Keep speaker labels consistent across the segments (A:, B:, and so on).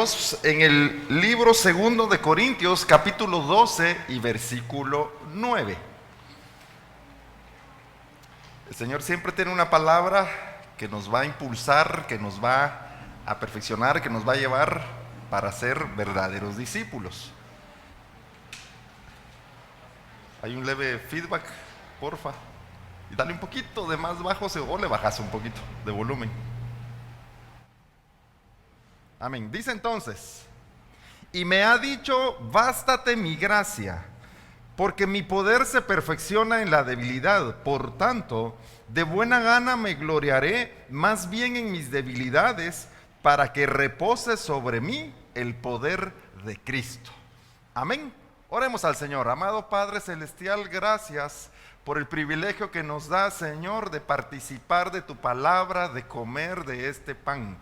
A: Dios en el libro segundo de Corintios, capítulo 12 y versículo 9. El Señor siempre tiene una palabra que nos va a impulsar, que nos va a perfeccionar, que nos va a llevar para ser verdaderos discípulos. Hay un leve feedback, porfa. Y dale un poquito de más bajo o le bajas un poquito de volumen. Amén. Dice entonces: y me ha dicho, bástate mi gracia, porque mi poder se perfecciona en la debilidad. Por tanto, de buena gana me gloriaré más bien en mis debilidades, para que repose sobre mí el poder de Cristo. Amén. Oremos al Señor. Amado Padre Celestial, gracias por el privilegio que nos da, Señor, de participar de tu palabra, de comer de este pan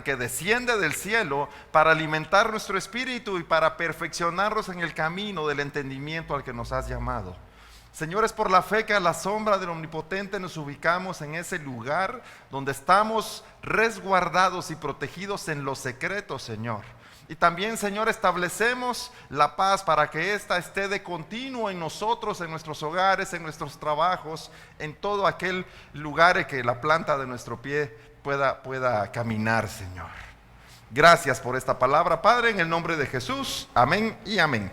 A: que desciende del cielo para alimentar nuestro espíritu y para perfeccionarnos en el camino del entendimiento al que nos has llamado. Señor, es por la fe que a la sombra del Omnipotente nos ubicamos en ese lugar donde estamos resguardados y protegidos en los secretos, Señor. Y también, Señor, establecemos la paz para que ésta esté de continuo en nosotros, en nuestros hogares, en nuestros trabajos, en todo aquel lugar en que la planta de nuestro pie pueda caminar, Señor. Gracias por esta palabra, Padre, en el nombre de Jesús. Amén y amén.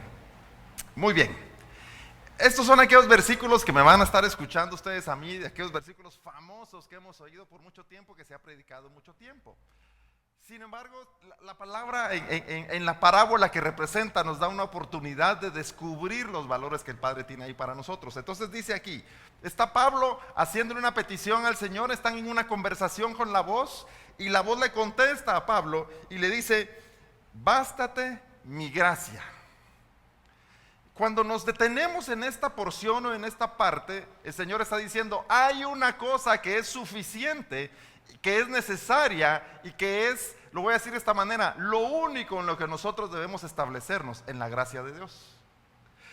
A: Muy bien. Estos son aquellos versículos que me van a estar escuchando ustedes a mí, de aquellos versículos famosos que hemos oído por mucho tiempo, que se ha predicado mucho tiempo. Sin embargo, la palabra en la parábola que representa nos da una oportunidad de descubrir los valores que el Padre tiene ahí para nosotros. Entonces dice aquí, está Pablo haciéndole una petición al Señor, están en una conversación con la voz, y la voz le contesta a Pablo y le dice: bástate mi gracia. Cuando nos detenemos en esta porción o en esta parte, el Señor está diciendo, hay una cosa que es suficiente, que es necesaria y que es, lo voy a decir de esta manera, lo único en lo que nosotros debemos establecernos, en la gracia de Dios.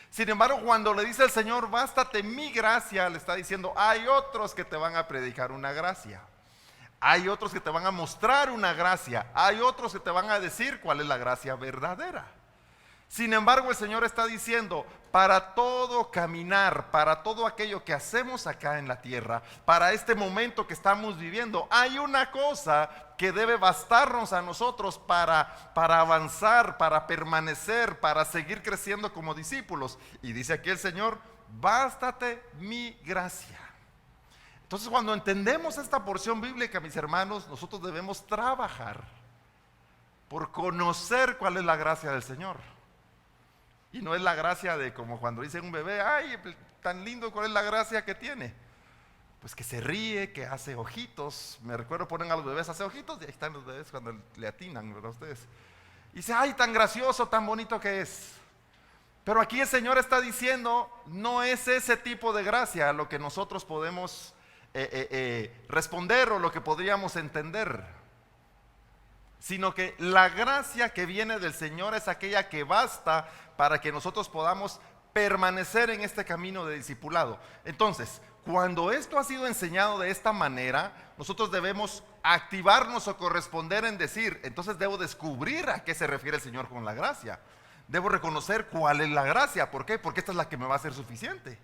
A: Sin embargo, cuando le dice el Señor, bástate mi gracia, le está diciendo, hay otros que te van a predicar una gracia. Hay otros que te van a mostrar una gracia. Hay otros que te van a decir cuál es la gracia verdadera. Sin embargo, el Señor está diciendo, para todo caminar, para todo aquello que hacemos acá en la tierra, para este momento que estamos viviendo, hay una cosa que debe bastarnos a nosotros para avanzar, para permanecer, para seguir creciendo como discípulos. Y dice aquí el Señor, bástate mi gracia. Entonces, cuando entendemos esta porción bíblica, mis hermanos, nosotros debemos trabajar por conocer cuál es la gracia del Señor. Y no es la gracia de como cuando dice un bebé, ay, tan lindo, ¿cuál es la gracia que tiene? Pues que se ríe, que hace ojitos. Me recuerdo, ponen a los bebés a hacer ojitos, y ahí están los bebés cuando le atinan, ¿verdad ustedes? Y dice, ay, tan gracioso, tan bonito que es. Pero aquí el Señor está diciendo, no es ese tipo de gracia lo que nosotros podemos responder o lo que podríamos entender, sino que la gracia que viene del Señor es aquella que basta para que nosotros podamos permanecer en este camino de discipulado. Entonces, cuando esto ha sido enseñado de esta manera, nosotros debemos activarnos o corresponder en decir, entonces debo descubrir a qué se refiere el Señor con la gracia. Debo reconocer cuál es la gracia. ¿Por qué? Porque esta es la que me va a ser suficiente.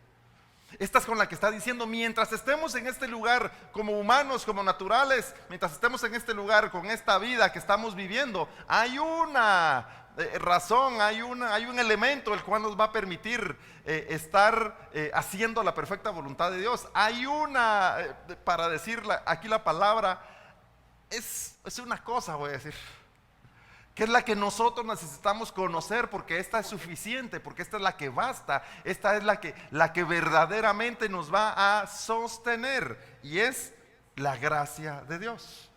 A: Esta es con la que está diciendo, mientras estemos en este lugar como humanos, como naturales, mientras estemos en este lugar con esta vida que estamos viviendo, hay una razón, hay un elemento el cual nos va a permitir estar haciendo la perfecta voluntad de Dios. Hay una, para decir aquí la palabra, es una cosa, voy a decir, que es la que nosotros necesitamos conocer, porque esta es suficiente, porque esta es la que basta, esta es la que verdaderamente nos va a sostener, y es la gracia de Dios.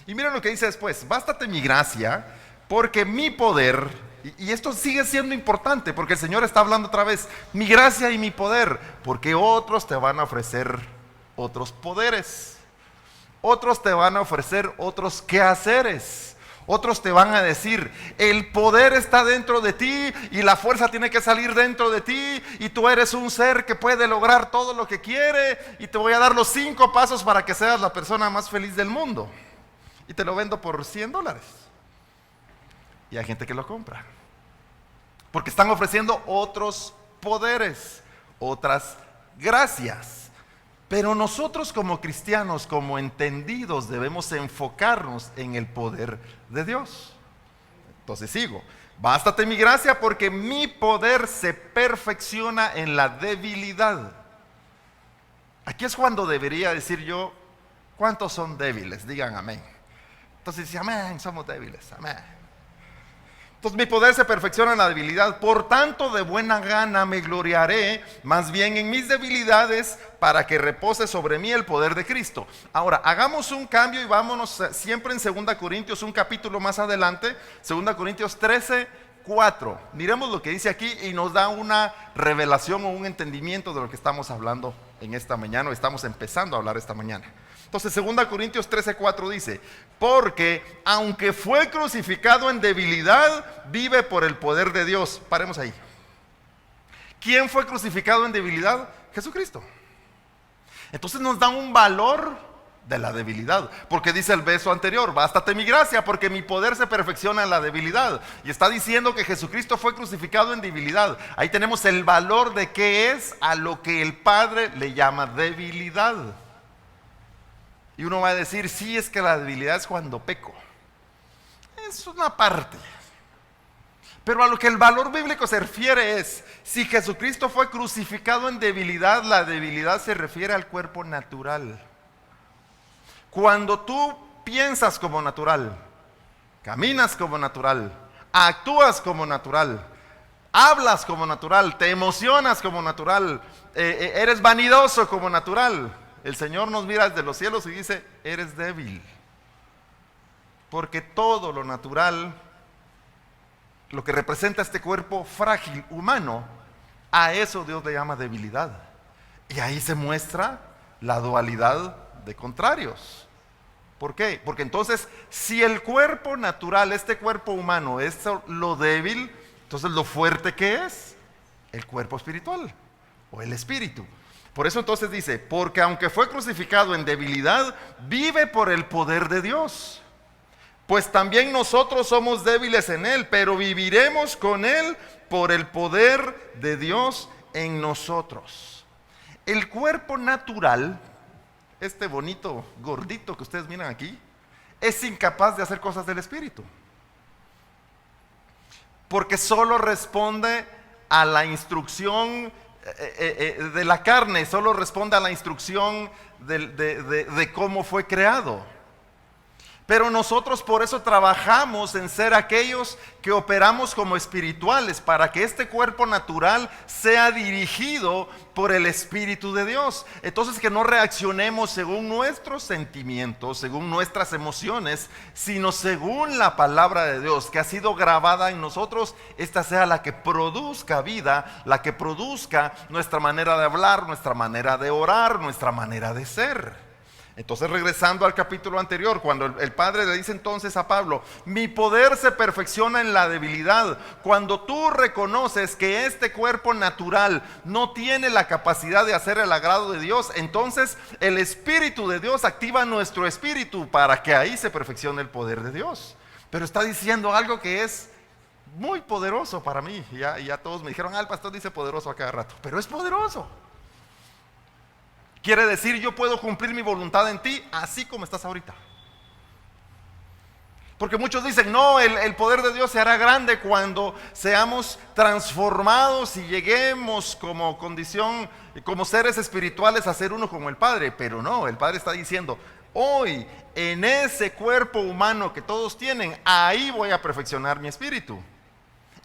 A: Y miren lo que dice después, bástate mi gracia, porque mi poder, y esto sigue siendo importante, porque el Señor está hablando otra vez, mi gracia y mi poder, porque otros te van a ofrecer otros poderes, otros te van a ofrecer otros quehaceres. Otros te van a decir, el poder está dentro de ti y la fuerza tiene que salir dentro de ti, y tú eres un ser que puede lograr todo lo que quiere, y te voy a dar los 5 pasos para que seas la persona más feliz del mundo, y te lo vendo por $100. y hay gente que lo compra. Porque están ofreciendo otros poderes, otras gracias. Pero nosotros como cristianos, como entendidos, debemos enfocarnos en el poder de Dios. Entonces sigo. Bástate mi gracia porque mi poder se perfecciona en la debilidad. Aquí es cuando debería decir yo, ¿cuántos son débiles? Digan amén. Entonces dice, amén, somos débiles, amén. Entonces mi poder se perfecciona en la debilidad, por tanto de buena gana me gloriaré más bien en mis debilidades para que repose sobre mí el poder de Cristo. Ahora, hagamos un cambio y vámonos siempre en 2 Corintios, un capítulo más adelante, 2 Corintios 13:4. Miremos lo que dice aquí y nos da una revelación o un entendimiento de lo que estamos hablando en esta mañana, o estamos empezando a hablar esta mañana. Entonces 2 Corintios 13:4 dice, porque aunque fue crucificado en debilidad, vive por el poder de Dios. Paremos ahí. ¿Quién fue crucificado en debilidad? Jesucristo. Entonces nos da un valor de la debilidad, porque dice el verso anterior, bástate mi gracia porque mi poder se perfecciona en la debilidad. Y está diciendo que Jesucristo fue crucificado en debilidad. Ahí tenemos el valor de qué es a lo que el Padre le llama debilidad. Y uno va a decir, sí, es que la debilidad es cuando peco. Es una parte. Pero a lo que el valor bíblico se refiere es, si Jesucristo fue crucificado en debilidad, la debilidad se refiere al cuerpo natural. Cuando tú piensas como natural, caminas como natural, actúas como natural, hablas como natural, te emocionas como natural, eres vanidoso como natural, el Señor nos mira desde los cielos y dice, eres débil. Porque todo lo natural, lo que representa este cuerpo frágil, humano, a eso Dios le llama debilidad. Y ahí se muestra la dualidad de contrarios. ¿Por qué? Porque entonces, si el cuerpo natural, este cuerpo humano, es lo débil, entonces lo fuerte que es el cuerpo espiritual o el espíritu. Por eso entonces dice, porque aunque fue crucificado en debilidad, vive por el poder de Dios. Pues también nosotros somos débiles en Él, pero viviremos con Él por el poder de Dios en nosotros. El cuerpo natural, este bonito gordito que ustedes miran aquí, es incapaz de hacer cosas del espíritu. Porque solo responde a la instrucción de la carne, solo responde a la instrucción de cómo fue creado. Pero nosotros por eso trabajamos en ser aquellos que operamos como espirituales, para que este cuerpo natural sea dirigido por el Espíritu de Dios. Entonces que no reaccionemos según nuestros sentimientos, según nuestras emociones, sino según la palabra de Dios que ha sido grabada en nosotros. Esta sea la que produzca vida, la que produzca nuestra manera de hablar, nuestra manera de orar, nuestra manera de ser. Entonces, regresando al capítulo anterior, cuando el Padre le dice entonces a Pablo, mi poder se perfecciona en la debilidad. Cuando tú reconoces que este cuerpo natural no tiene la capacidad de hacer el agrado de Dios, entonces el Espíritu de Dios activa nuestro espíritu para que ahí se perfeccione el poder de Dios. Pero está diciendo algo que es muy poderoso para mí. Ya todos me dijeron, el pastor dice poderoso a cada rato, pero es poderoso. Quiere decir, yo puedo cumplir mi voluntad en ti así como estás ahorita. Porque muchos dicen, no, el poder de Dios se hará grande cuando seamos transformados y lleguemos como condición, como seres espirituales a ser uno como el Padre. Pero no, el Padre está diciendo, hoy en ese cuerpo humano que todos tienen, ahí voy a perfeccionar mi espíritu.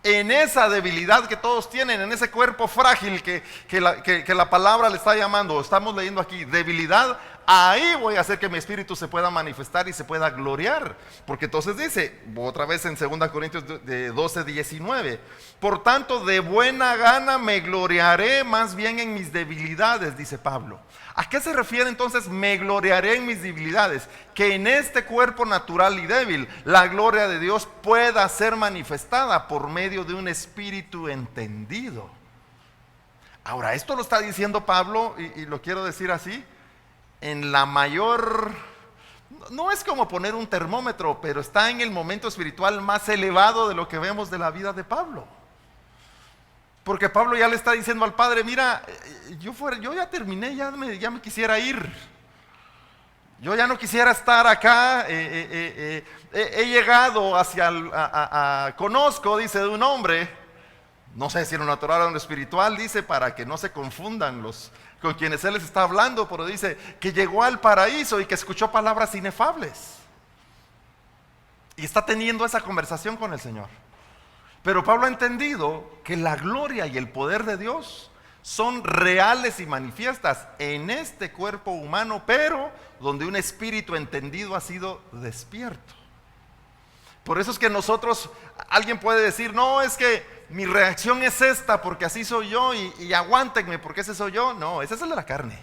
A: En esa debilidad que todos tienen, en ese cuerpo frágil que la palabra le está llamando, estamos leyendo aquí, debilidad, ahí voy a hacer que mi espíritu se pueda manifestar y se pueda gloriar. Porque entonces dice, otra vez en 2 Corintios 12:19, por tanto de buena gana me gloriaré más bien en mis debilidades, dice Pablo. ¿A qué se refiere entonces me gloriaré en mis debilidades? Que en este cuerpo natural y débil la gloria de Dios pueda ser manifestada por medio de un espíritu entendido. Ahora, esto lo está diciendo Pablo, y lo quiero decir así, en la mayor No es como poner un termómetro, pero está en el momento espiritual más elevado de lo que vemos de la vida de Pablo. Porque Pablo ya le está diciendo al Padre, mira, yo ya terminé, ya me quisiera ir. Yo ya no quisiera estar acá. He llegado conozco, dice, de un hombre, no sé si era un natural o un espiritual, dice, para que no se confundan con quienes él les está hablando, pero dice que llegó al paraíso y que escuchó palabras inefables. Y está teniendo esa conversación con el Señor. Pero Pablo ha entendido que la gloria y el poder de Dios son reales y manifiestas en este cuerpo humano, pero donde un espíritu entendido ha sido despierto. Por eso es que alguien puede decir, no, es que mi reacción es esta porque así soy yo y aguántenme porque ese soy yo. No, ese es el de la carne.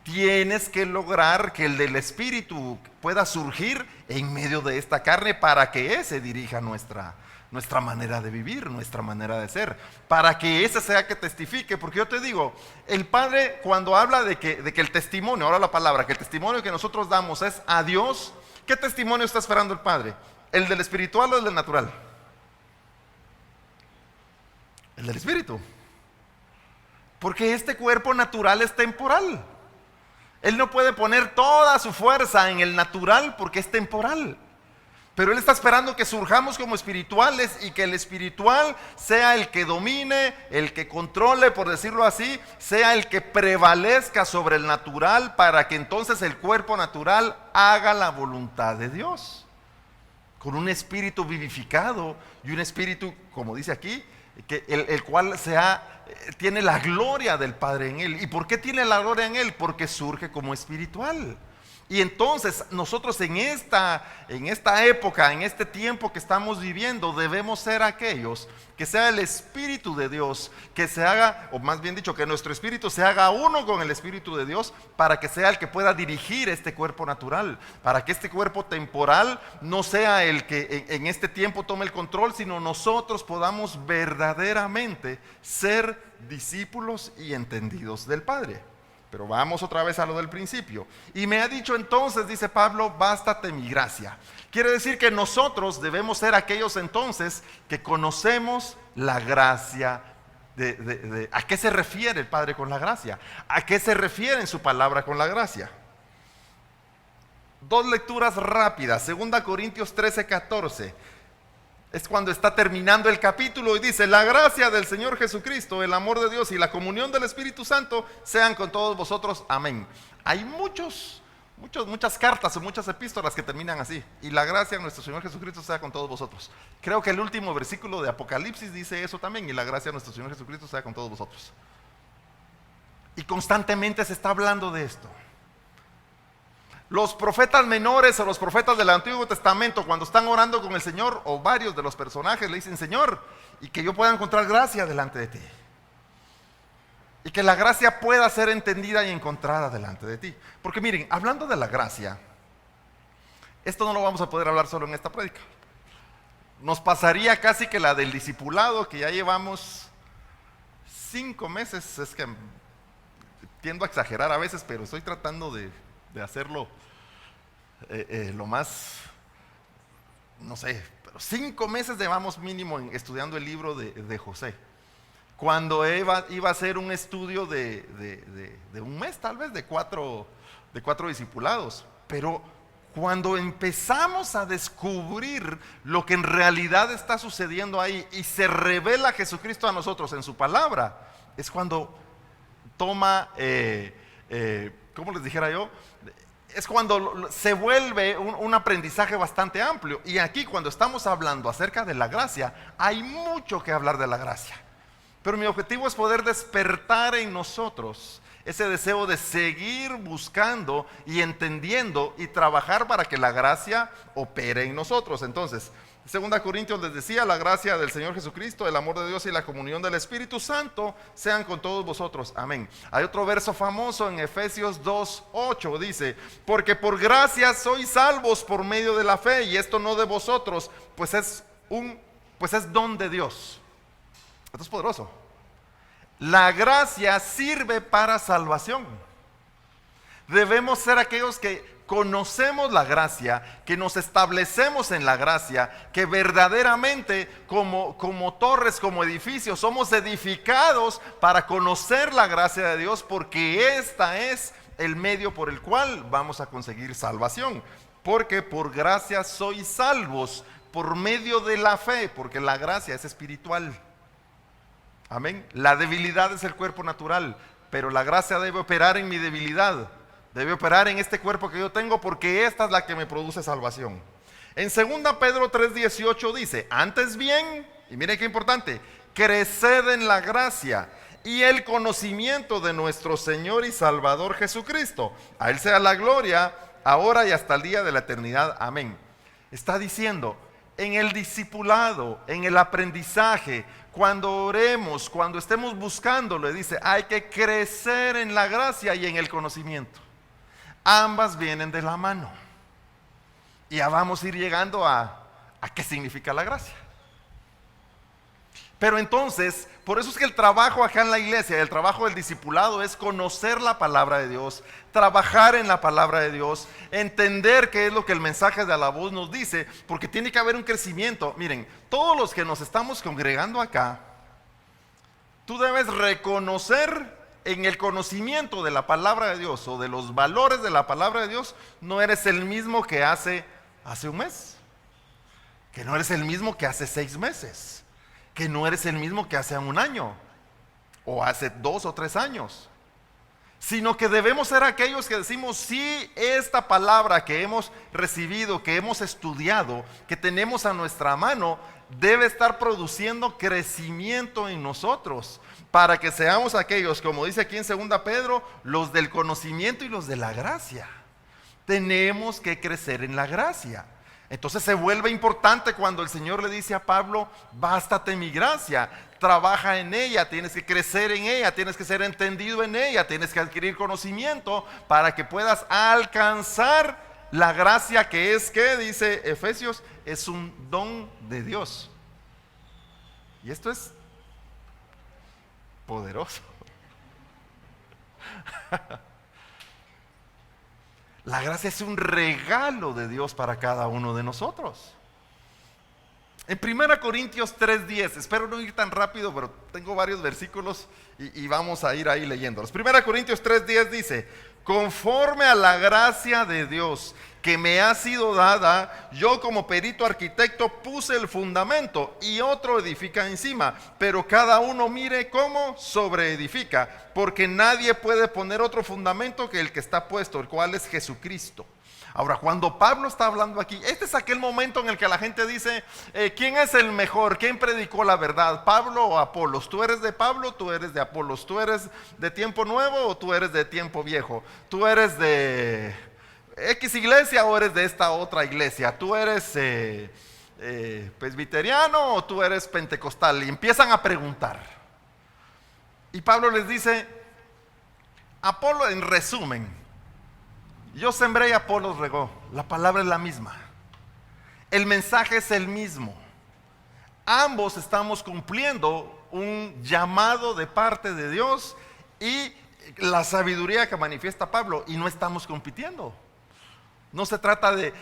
A: Tienes que lograr que el del espíritu pueda surgir en medio de esta carne para que ese dirija nuestra manera de vivir, nuestra manera de ser, para que ese sea que testifique. Porque yo te digo, el Padre cuando habla de que el testimonio, ahora la palabra, que el testimonio que nosotros damos es a Dios, ¿qué testimonio está esperando el Padre? ¿El del espiritual o el del natural? El del espíritu. Porque este cuerpo natural es temporal. Él no puede poner toda su fuerza en el natural porque es temporal. Pero Él está esperando que surjamos como espirituales y que el espiritual sea el que domine, el que controle, por decirlo así, sea el que prevalezca sobre el natural para que entonces el cuerpo natural haga la voluntad de Dios. Con un espíritu vivificado y un espíritu, como dice aquí, que el cual tiene la gloria del Padre en él. ¿Y por qué tiene la gloria en él? Porque surge como espiritual. Y entonces nosotros en esta época, en este tiempo que estamos viviendo, debemos ser aquellos que sea el Espíritu de Dios, que se haga, o más bien dicho, que nuestro espíritu se haga uno con el Espíritu de Dios, para que sea el que pueda dirigir este cuerpo natural, para que este cuerpo temporal no sea el que en este tiempo tome el control, sino nosotros podamos verdaderamente ser discípulos y entendidos del Padre. Pero vamos otra vez a lo del principio. Y me ha dicho entonces, dice Pablo, bástate mi gracia. Quiere decir que nosotros debemos ser aquellos entonces que conocemos la gracia. ¿A qué se refiere el Padre con la gracia? ¿A qué se refiere en su palabra con la gracia? Dos lecturas rápidas. 2 Corintios 13:14. Es cuando está terminando el capítulo y dice, la gracia del Señor Jesucristo, el amor de Dios y la comunión del Espíritu Santo sean con todos vosotros. Amén. Hay muchas cartas o muchas epístolas que terminan así. Y la gracia de nuestro Señor Jesucristo sea con todos vosotros. Creo que el último versículo de Apocalipsis dice eso también. Y la gracia de nuestro Señor Jesucristo sea con todos vosotros. Y constantemente se está hablando de esto. Los profetas menores o los profetas del Antiguo Testamento, cuando están orando con el Señor, o varios de los personajes le dicen, Señor, y que yo pueda encontrar gracia delante de ti. Y que la gracia pueda ser entendida y encontrada delante de ti. Porque miren, hablando de la gracia, esto no lo vamos a poder hablar solo en esta prédica. Nos pasaría casi que la del discipulado, que ya llevamos 5 meses. Es que tiendo a exagerar a veces, pero estoy tratando de hacerlo lo más, no sé, pero 5 meses llevamos mínimo estudiando el libro de José. Cuando iba a hacer un estudio de un mes, tal vez, de cuatro discipulados. Pero cuando empezamos a descubrir lo que en realidad está sucediendo ahí y se revela Jesucristo a nosotros en su palabra, es cuando toma, ¿cómo les dijera yo? Es cuando se vuelve un aprendizaje bastante amplio. Y aquí, cuando estamos hablando acerca de la gracia, hay mucho que hablar de la gracia. Pero mi objetivo es poder despertar en nosotros ese deseo de seguir buscando y entendiendo y trabajar para que la gracia opere en nosotros. Entonces, 2 Corintios les decía, la gracia del Señor Jesucristo, el amor de Dios y la comunión del Espíritu Santo sean con todos vosotros. Amén. Hay otro verso famoso en Efesios 2:8, dice, porque por gracia sois salvos por medio de la fe, y esto no de vosotros, pues es don de Dios. Esto es poderoso. La gracia sirve para salvación. Debemos ser aquellos que conocemos la gracia, que nos establecemos en la gracia, que verdaderamente como torres, como edificios, somos edificados para conocer la gracia de Dios, porque esta es el medio por el cual vamos a conseguir salvación. Porque por gracia sois salvos por medio de la fe, porque la gracia es espiritual. Amén. La debilidad es el cuerpo natural, pero la gracia debe operar en mi debilidad. Debe operar en este cuerpo que yo tengo, porque esta es la que me produce salvación. En 2 Pedro 3:18 dice: antes bien, y miren qué importante, creced en la gracia y el conocimiento de nuestro Señor y Salvador Jesucristo. A Él sea la gloria, ahora y hasta el día de la eternidad. Amén. Está diciendo, en el discipulado, en el aprendizaje, cuando oremos, cuando estemos buscando, le dice, hay que crecer en la gracia y en el conocimiento. Ambas vienen de la mano. Y ya vamos a ir llegando a qué significa la gracia. Pero entonces, por eso es que el trabajo acá en la iglesia, el trabajo del discipulado es conocer la palabra de Dios, trabajar en la palabra de Dios, entender qué es lo que el mensaje de la voz nos dice, porque tiene que haber un crecimiento. Miren, todos los que nos estamos congregando acá, tú debes reconocer en el conocimiento de la palabra de Dios o de los valores de la palabra de Dios. No eres el mismo que hace un mes, que no eres el mismo que hace 6 meses, que no eres el mismo que hace un año o hace 2 o 3 años, sino que debemos ser aquellos que decimos, sí, esta palabra que hemos recibido, que hemos estudiado, que tenemos a nuestra mano, debe estar produciendo crecimiento en nosotros, para que seamos aquellos, como dice aquí en 2 Pedro, los del conocimiento y los de la gracia. Tenemos que crecer en la gracia. Entonces se vuelve importante cuando el Señor le dice a Pablo, bástate mi gracia, trabaja en ella, tienes que crecer en ella, tienes que ser entendido en ella, tienes que adquirir conocimiento para que puedas alcanzar la gracia que es, que dice Efesios, es un don de Dios. Y esto es poderoso. La gracia es un regalo de Dios para cada uno de nosotros. En 1 Corintios 3:10, espero no ir tan rápido, pero tengo varios versículos y vamos a ir ahí leyéndolos. 1 Corintios 3:10 dice, conforme a la gracia de Dios que me ha sido dada, yo como perito arquitecto puse el fundamento y otro edifica encima, pero cada uno mire cómo sobreedifica, porque nadie puede poner otro fundamento que el que está puesto, el cual es Jesucristo. Ahora, cuando Pablo está hablando aquí, este es aquel momento en el que la gente dice, ¿quién es el mejor? ¿Quién predicó la verdad? ¿Pablo o Apolos? ¿Tú eres de Pablo? ¿Tú eres de Apolos? ¿Tú eres de tiempo nuevo o tú eres de tiempo viejo? ¿Tú eres de X iglesia o eres de esta otra iglesia? ¿Tú eres presbiteriano o tú eres pentecostal? Y empiezan a preguntar. Y Pablo les dice, Apolo, en resumen, yo sembré y Apolos regó. La palabra es la misma. El mensaje es el mismo. Ambos estamos cumpliendo un llamado de parte de Dios y la sabiduría que manifiesta Pablo, y no estamos compitiendo. No se trata de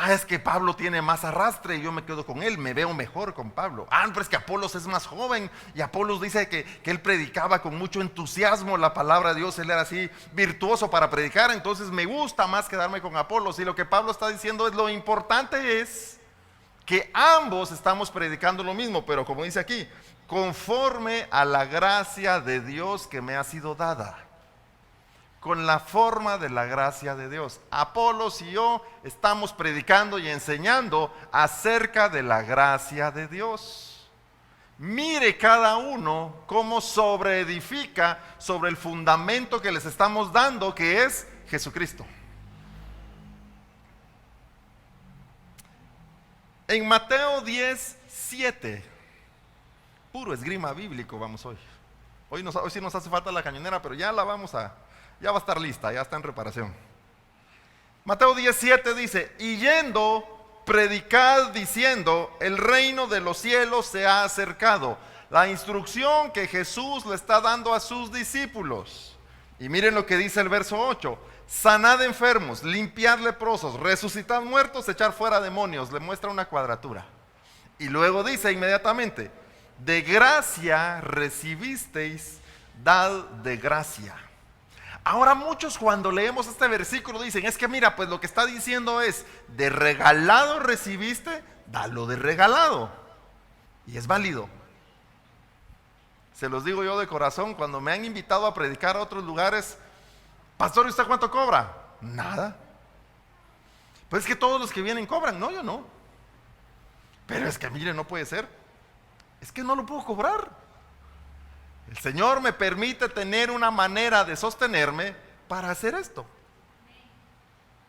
A: es que Pablo tiene más arrastre y yo me quedo con él, me veo mejor con Pablo. Pero es que Apolos es más joven y Apolos dice que él predicaba con mucho entusiasmo la palabra de Dios, él era así virtuoso para predicar, entonces me gusta más quedarme con Apolos. Y lo que Pablo está diciendo es, lo importante es que ambos estamos predicando lo mismo, pero como dice aquí, conforme a la gracia de Dios que me ha sido dada. Con la forma de la gracia de Dios. Apolos y yo estamos predicando y enseñando acerca de la gracia de Dios. Mire cada uno cómo sobreedifica sobre el fundamento que les estamos dando, que es Jesucristo. En Mateo 10:7, puro esgrima bíblico vamos hoy. Hoy sí nos hace falta la cañonera, pero ya va a estar lista, ya está en reparación. Mateo 10:7 dice, y yendo, predicad diciendo, el reino de los cielos se ha acercado. La instrucción que Jesús le está dando a sus discípulos. Y miren lo que dice el verso 8. Sanad enfermos, limpiad leprosos, resucitad muertos, echar fuera demonios. Le muestra una cuadratura. Y luego dice inmediatamente, de gracia recibisteis, dad de gracia. Ahora muchos cuando leemos este versículo dicen, es que mira, pues lo que está diciendo es, de regalado recibiste, dalo de regalado. Y es válido. Se los digo yo de corazón, cuando me han invitado a predicar a otros lugares, pastor, ¿y usted cuánto cobra? Nada. Pues es que todos los que vienen cobran. No, yo no. Pero es que mire, no puede ser. Es que no lo puedo cobrar. El Señor me permite tener una manera de sostenerme para hacer esto.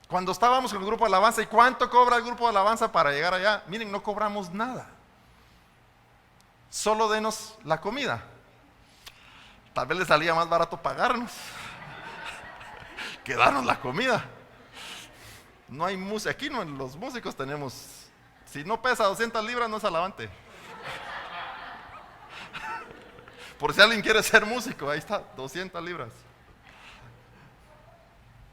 A: Cuando estábamos con el grupo de alabanza, ¿y cuánto cobra el grupo de alabanza para llegar allá? Miren, no cobramos nada. Solo denos la comida. Tal vez le salía más barato pagarnos que darnos la comida. No hay música. Aquí no, los músicos tenemos, si no pesa 200 libras no es alabante. Por si alguien quiere ser músico, ahí está, 200 libras.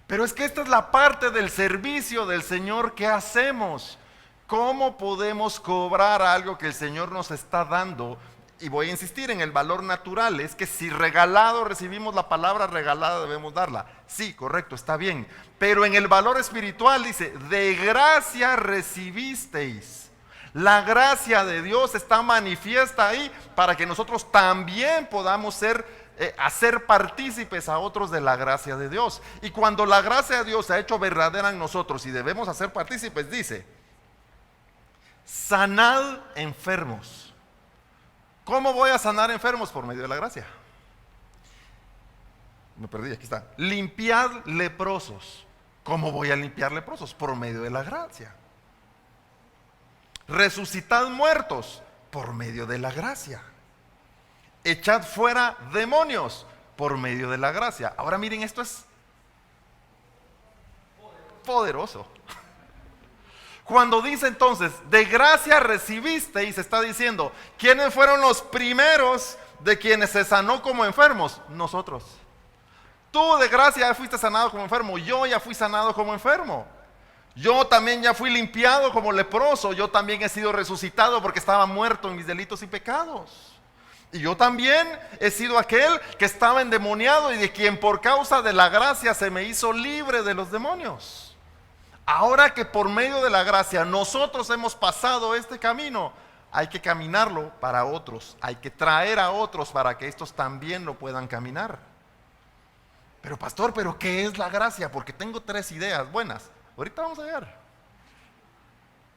A: Pero es que esta es la parte del servicio del Señor que hacemos. ¿Cómo podemos cobrar algo que el Señor nos está dando? Y voy a insistir en el valor natural, es que si regalado recibimos la palabra regalada debemos darla. Sí, correcto, está bien. Pero en el valor espiritual dice, de gracia recibisteis. La gracia de Dios está manifiesta ahí para que nosotros también podamos hacer partícipes a otros de la gracia de Dios. Y cuando la gracia de Dios se ha hecho verdadera en nosotros y debemos hacer partícipes, dice, sanad enfermos. ¿Cómo voy a sanar enfermos? Por medio de la gracia. Me perdí, aquí está. Limpiad leprosos. ¿Cómo voy a limpiar leprosos? Por medio de la gracia. Resucitad muertos. Por medio de la gracia. Echad fuera demonios. Por medio de la gracia. Ahora miren, esto es poderoso. Cuando dice entonces, de gracia recibisteis, se está diciendo, ¿quiénes fueron los primeros de quienes se sanó como enfermos? Nosotros. Tú de gracia ya fuiste sanado como enfermo, yo ya fui sanado como enfermo. Yo también ya fui limpiado como leproso, yo también he sido resucitado porque estaba muerto en mis delitos y pecados. Y yo también he sido aquel que estaba endemoniado y de quien por causa de la gracia se me hizo libre de los demonios. Ahora que por medio de la gracia nosotros hemos pasado este camino, hay que caminarlo para otros, hay que traer a otros para que estos también lo puedan caminar. Pero pastor, ¿pero qué es la gracia? Porque tengo 3 ideas buenas. Ahorita vamos a ver.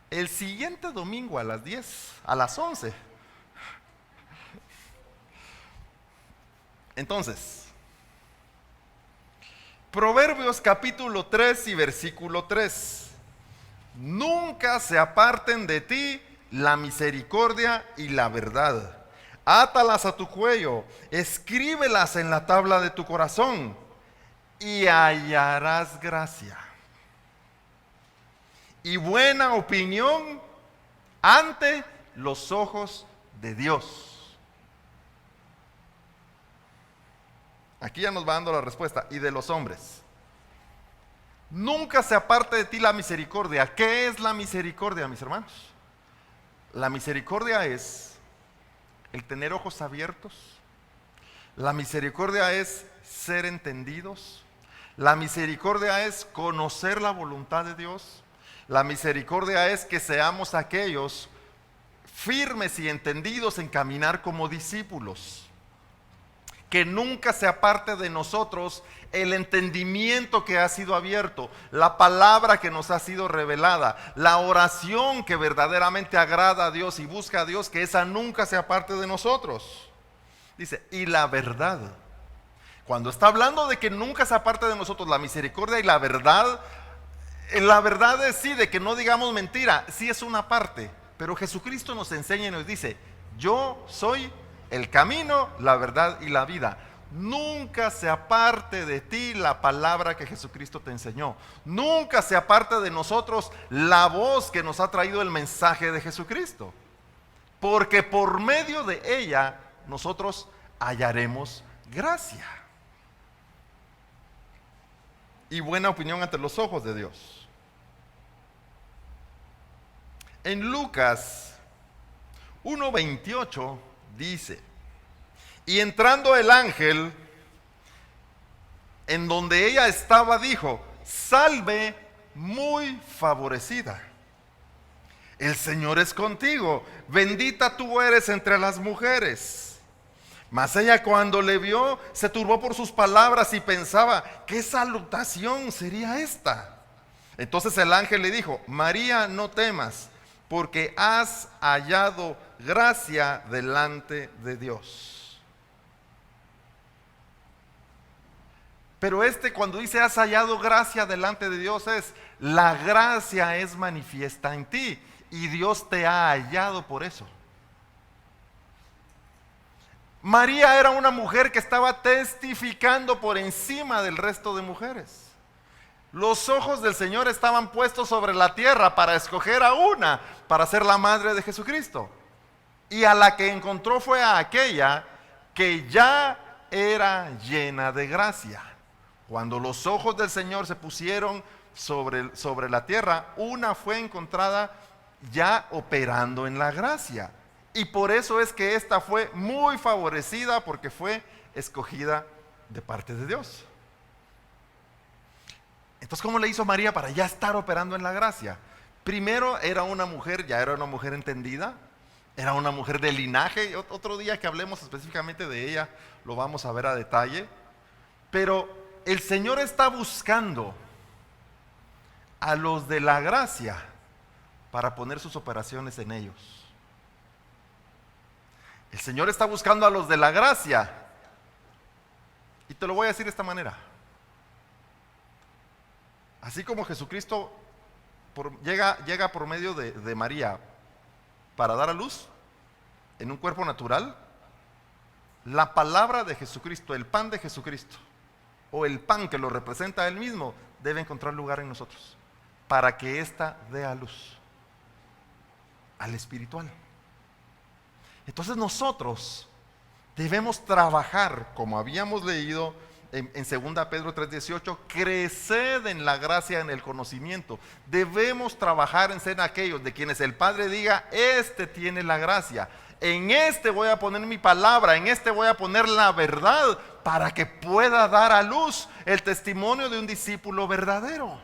A: El siguiente domingo a las 10, a las 11. Entonces, Proverbios capítulo 3 y versículo 3. Nunca se aparten de ti la misericordia y la verdad. Átalas a tu cuello, escríbelas en la tabla de tu corazón y hallarás gracia y buena opinión ante los ojos de Dios. Aquí ya nos va dando la respuesta. Y de los hombres. Nunca se aparte de ti la misericordia. ¿Qué es la misericordia, mis hermanos? La misericordia es el tener ojos abiertos. La misericordia es ser entendidos. La misericordia es conocer la voluntad de Dios. La misericordia es que seamos aquellos firmes y entendidos en caminar como discípulos. Que nunca se aparte de nosotros el entendimiento que ha sido abierto, la palabra que nos ha sido revelada, la oración que verdaderamente agrada a Dios y busca a Dios, que esa nunca se aparte de nosotros. Dice, y la verdad. Cuando está hablando de que nunca se aparte de nosotros la misericordia y la verdad es sí, de que no digamos mentira, sí es una parte, pero Jesucristo nos enseña y nos dice, yo soy el camino, la verdad y la vida. Nunca se aparte de ti la palabra que Jesucristo te enseñó. Nunca se aparte de nosotros la voz que nos ha traído el mensaje de Jesucristo. Porque por medio de ella nosotros hallaremos gracia. y buena opinión ante los ojos de Dios. En Lucas 1:28 dice: y entrando el ángel en donde ella estaba, dijo: salve, muy favorecida, el Señor es contigo, bendita tú eres entre las mujeres. Mas ella, cuando le vio, se turbó por sus palabras y pensaba: ¿qué salutación sería esta? Entonces el ángel le dijo: María, no temas, porque has hallado gracia delante de Dios. Pero cuando dice has hallado gracia delante de Dios, la gracia es manifiesta en ti y Dios te ha hallado por eso. María era una mujer que estaba testificando por encima del resto de mujeres. Los ojos del Señor estaban puestos sobre la tierra para escoger a una para ser la madre de Jesucristo. Y a la que encontró fue a aquella que ya era llena de gracia. Cuando los ojos del Señor se pusieron sobre la tierra, una fue encontrada ya operando en la gracia. Y por eso es que esta fue muy favorecida, porque fue escogida de parte de Dios. Entonces, ¿cómo le hizo María para ya estar operando en la gracia? Primero era una mujer, ya era una mujer entendida, era una mujer de linaje. Otro día que hablemos específicamente de ella, lo vamos a ver a detalle. Pero el Señor está buscando a los de la gracia para poner sus operaciones en ellos. El Señor está buscando a los de la gracia. Y te lo voy a decir de esta manera. Así como Jesucristo llega por medio de María para dar a luz en un cuerpo natural, la palabra de Jesucristo, el pan de Jesucristo, o el pan que lo representa a Él mismo, debe encontrar lugar en nosotros, para que ésta dé a luz al espiritual. Entonces nosotros debemos trabajar, como habíamos leído en 2 Pedro 3:18, creced en la gracia, en el conocimiento. Debemos trabajar en ser aquellos de quienes el Padre diga: este tiene la gracia, en este voy a poner mi palabra, en este voy a poner la verdad, para que pueda dar a luz el testimonio de un discípulo verdadero.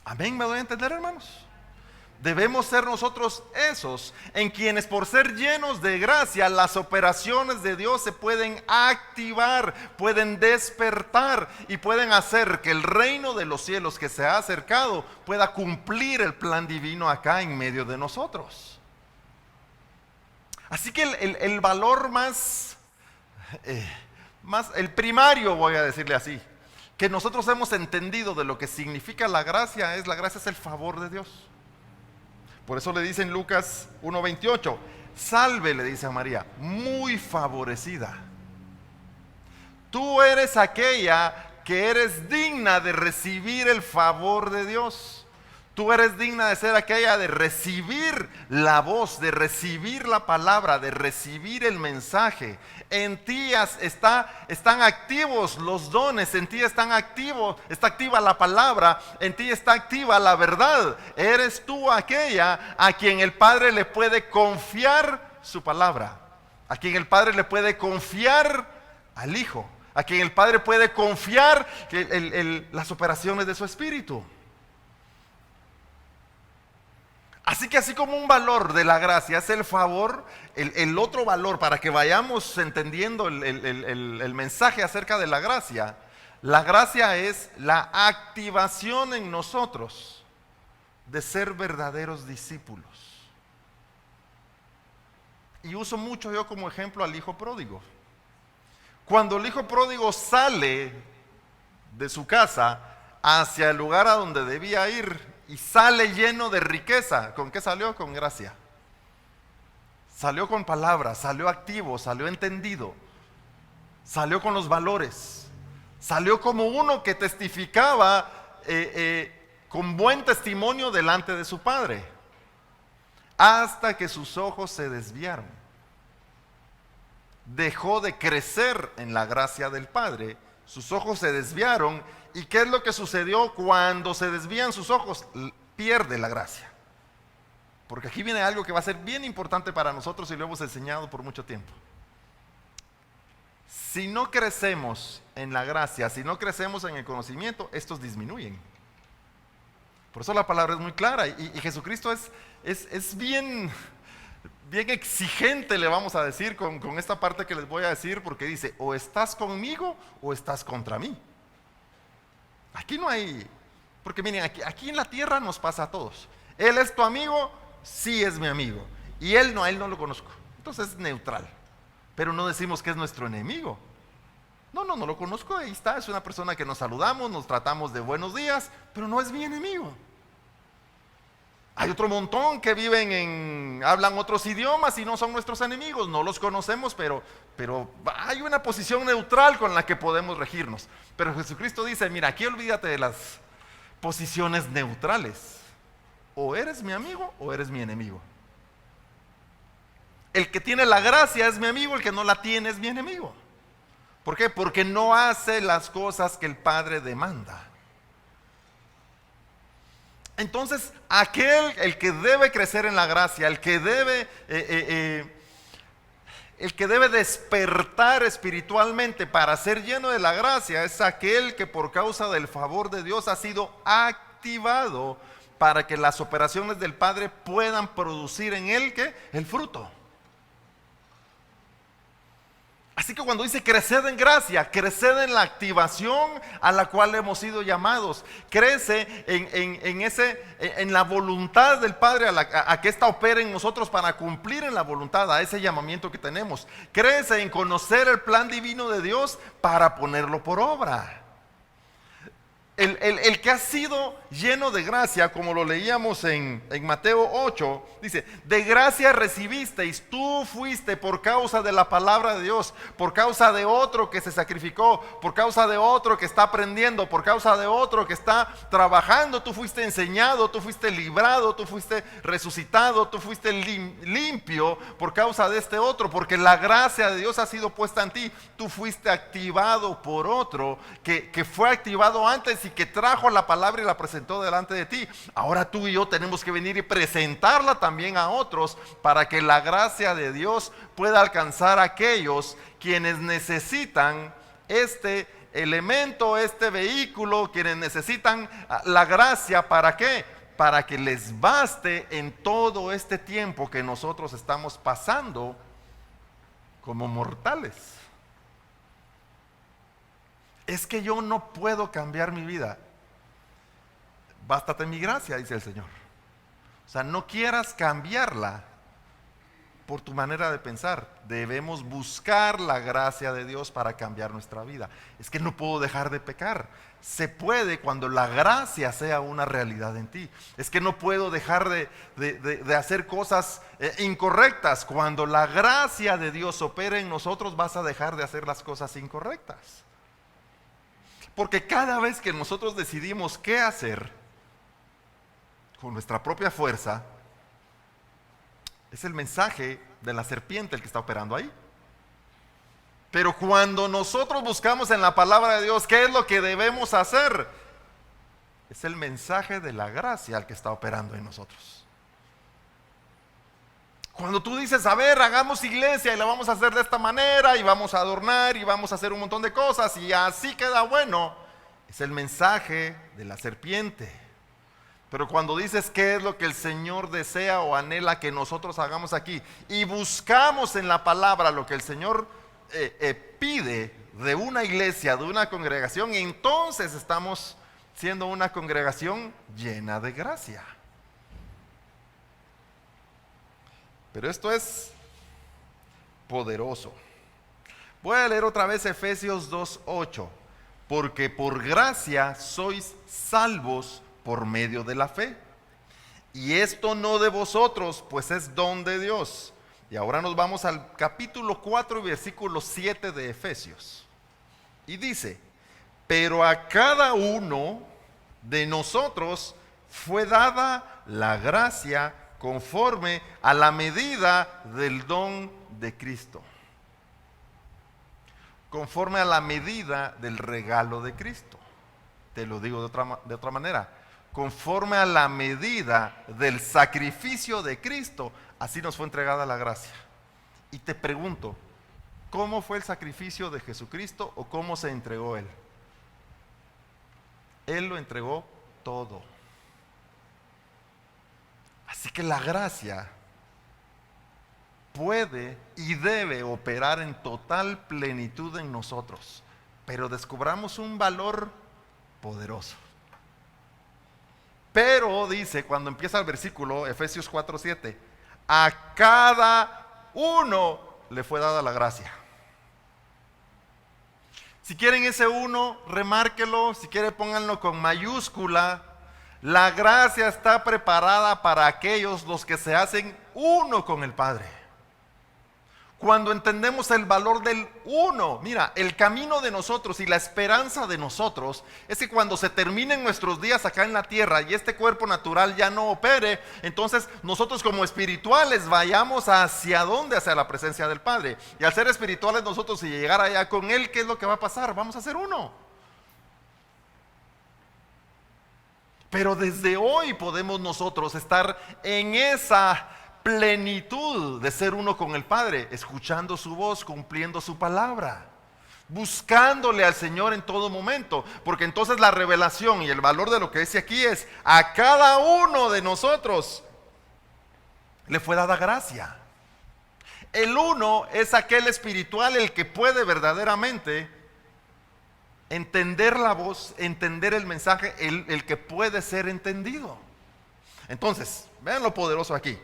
A: Amén, ¿me doy a entender, hermanos? Debemos ser nosotros esos en quienes, por ser llenos de gracia, las operaciones de Dios se pueden activar, pueden despertar y pueden hacer que el reino de los cielos que se ha acercado pueda cumplir el plan divino acá en medio de nosotros. Así que el valor el primario, voy a decirle así, que nosotros hemos entendido de lo que significa la gracia es el favor de Dios. Por eso le dice en Lucas 1:28, salve, le dice a María, muy favorecida. Tú eres aquella que eres digna de recibir el favor de Dios. Tú eres digna de ser aquella de recibir la voz, de recibir la palabra, de recibir el mensaje. En ti están activos los dones, en ti está activa la palabra, en ti está activa la verdad. Eres tú aquella a quien el Padre le puede confiar su palabra, a quien el Padre le puede confiar al Hijo, a quien el Padre puede confiar las operaciones de su Espíritu. Así que así como un valor de la gracia es el favor, el otro valor para que vayamos entendiendo el mensaje acerca de la gracia es la activación en nosotros de ser verdaderos discípulos. Y uso mucho yo como ejemplo al hijo pródigo. Cuando el hijo pródigo sale de su casa hacia el lugar a donde debía ir, y sale lleno de riqueza. ¿Con qué salió? Con gracia. Salió con palabras, salió activo, salió entendido, salió con los valores, salió como uno que testificaba con buen testimonio delante de su padre, hasta que sus ojos se desviaron. Dejó de crecer en la gracia del Padre sus ojos se desviaron. ¿Y qué es lo que sucedió cuando se desvían sus ojos? Pierde la gracia. Porque aquí viene algo que va a ser bien importante para nosotros y lo hemos enseñado por mucho tiempo. Si no crecemos en la gracia, si no crecemos en el conocimiento, estos disminuyen. Por eso la palabra es muy clara y Jesucristo es bien exigente, le vamos a decir, con esta parte que les voy a decir, porque dice, o estás conmigo o estás contra mí. Aquí no hay, porque miren, aquí en la tierra nos pasa a todos. Él es tu amigo, sí es mi amigo, y a él no lo conozco, entonces es neutral. Pero no decimos que es nuestro enemigo. No lo conozco, ahí está, es una persona que nos saludamos, nos tratamos de buenos días, pero no es mi enemigo. Hay otro montón que hablan otros idiomas y no son nuestros enemigos, no los conocemos, pero hay una posición neutral con la que podemos regirnos. Pero Jesucristo dice, mira, aquí olvídate de las posiciones neutrales. O eres mi amigo o eres mi enemigo. El que tiene la gracia es mi amigo, el que no la tiene es mi enemigo. ¿Por qué? Porque no hace las cosas que el Padre demanda. Entonces, el que debe crecer en la gracia, el que debe despertar espiritualmente para ser lleno de la gracia, es aquel que por causa del favor de Dios ha sido activado para que las operaciones del Padre puedan producir en él ¿qué? El fruto. Así que cuando dice creced en gracia, creced en la activación a la cual hemos sido llamados. Crece en la voluntad del Padre a que ésta opere en nosotros para cumplir en la voluntad, a ese llamamiento que tenemos. Crece en conocer el plan divino de Dios para ponerlo por obra. El que ha sido lleno de gracia, como lo leíamos en Mateo 8, dice, de gracia recibisteis, tú fuiste por causa de la palabra de Dios, por causa de otro que se sacrificó, por causa de otro que está aprendiendo, por causa de otro que está trabajando, tú fuiste enseñado, tú fuiste librado, tú fuiste resucitado, tú fuiste limpio por causa de este otro, porque la gracia de Dios ha sido puesta en ti, tú fuiste activado por otro que fue activado antes y que trajo la palabra y la presentó delante de ti. Ahora tú y yo tenemos que venir y presentarla también a otros para que la gracia de Dios pueda alcanzar a aquellos quienes necesitan este elemento, este vehículo, quienes necesitan la gracia. ¿Para qué? Para que les baste en todo este tiempo que nosotros estamos pasando como mortales. Es que yo no puedo cambiar mi vida. Bástate mi gracia, dice el Señor. O sea, no quieras cambiarla por tu manera de pensar. Debemos buscar la gracia de Dios para cambiar nuestra vida. Es que no puedo dejar de pecar. Se puede cuando la gracia sea una realidad en ti. Es que no puedo dejar de hacer cosas incorrectas. Cuando la gracia de Dios opera en nosotros, vas a dejar de hacer las cosas incorrectas. Porque cada vez que nosotros decidimos qué hacer con nuestra propia fuerza, es el mensaje de la serpiente el que está operando ahí. Pero cuando nosotros buscamos en la palabra de Dios qué es lo que debemos hacer, es el mensaje de la gracia el que está operando en nosotros. Cuando tú dices, a ver, hagamos iglesia y la vamos a hacer de esta manera y vamos a adornar y vamos a hacer un montón de cosas y así queda bueno, es el mensaje de la serpiente. Pero cuando dices qué es lo que el Señor desea o anhela que nosotros hagamos aquí y buscamos en la palabra lo que el Señor pide de una iglesia, de una congregación, entonces estamos siendo una congregación llena de gracia. Pero esto es poderoso. Voy a leer otra vez Efesios 2:8. Porque por gracia sois salvos por medio de la fe. Y esto no de vosotros, pues es don de Dios. Y ahora nos vamos al capítulo 4, versículo 7 de Efesios. Y dice, pero a cada uno de nosotros fue dada la gracia conforme a la medida del don de Cristo. conforme a la medida del regalo de Cristo. Te lo digo de otra manera, conforme a la medida del sacrificio de Cristo, así nos fue entregada la gracia. Y te pregunto, ¿cómo fue el sacrificio de Jesucristo o cómo se entregó Él? Él lo entregó todo. Así que la gracia puede y debe operar en total plenitud en nosotros, pero descubramos un valor poderoso. Pero dice, cuando empieza el versículo, Efesios 4:7, a cada uno le fue dada la gracia. Si quieren ese uno, remárquelo. Si quieren, pónganlo con mayúscula. La gracia está preparada para aquellos los que se hacen uno con el Padre. Cuando entendemos el valor del uno, mira, el camino de nosotros y la esperanza de nosotros es que cuando se terminen nuestros días acá en la tierra y este cuerpo natural ya no opere, entonces nosotros como espirituales vayamos hacia dónde, hacia la presencia del Padre. Y al ser espirituales nosotros y llegar allá con Él, ¿qué es lo que va a pasar? Vamos a ser uno. Pero desde hoy podemos nosotros estar en esa plenitud de ser uno con el Padre, escuchando su voz, cumpliendo su palabra, buscándole al Señor en todo momento, porque entonces la revelación y el valor de lo que dice aquí es, a cada uno de nosotros le fue dada gracia. El uno es aquel espiritual, el que puede verdaderamente entender la voz, entender el mensaje, el que puede ser entendido. Entonces, vean lo poderoso aquí.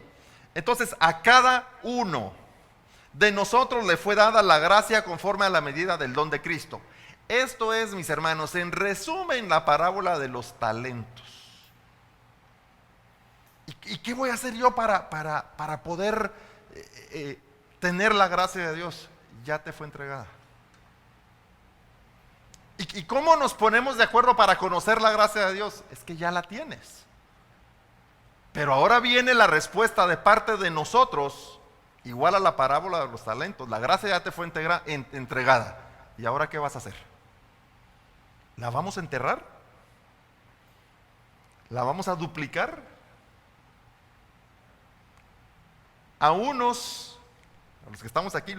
A: Entonces, a cada uno de nosotros le fue dada la gracia conforme a la medida del don de Cristo. Esto es, mis hermanos, en resumen, la parábola de los talentos. ¿Y qué voy a hacer yo para poder tener la gracia de Dios? Ya te fue entregada. ¿Y cómo nos ponemos de acuerdo para conocer la gracia de Dios? Es que ya la tienes. Pero ahora viene la respuesta de parte de nosotros, igual a la parábola de los talentos. La gracia ya te fue entregada. ¿Y ahora qué vas a hacer? ¿La vamos a enterrar? ¿La vamos a duplicar? A unos, a los que estamos aquí,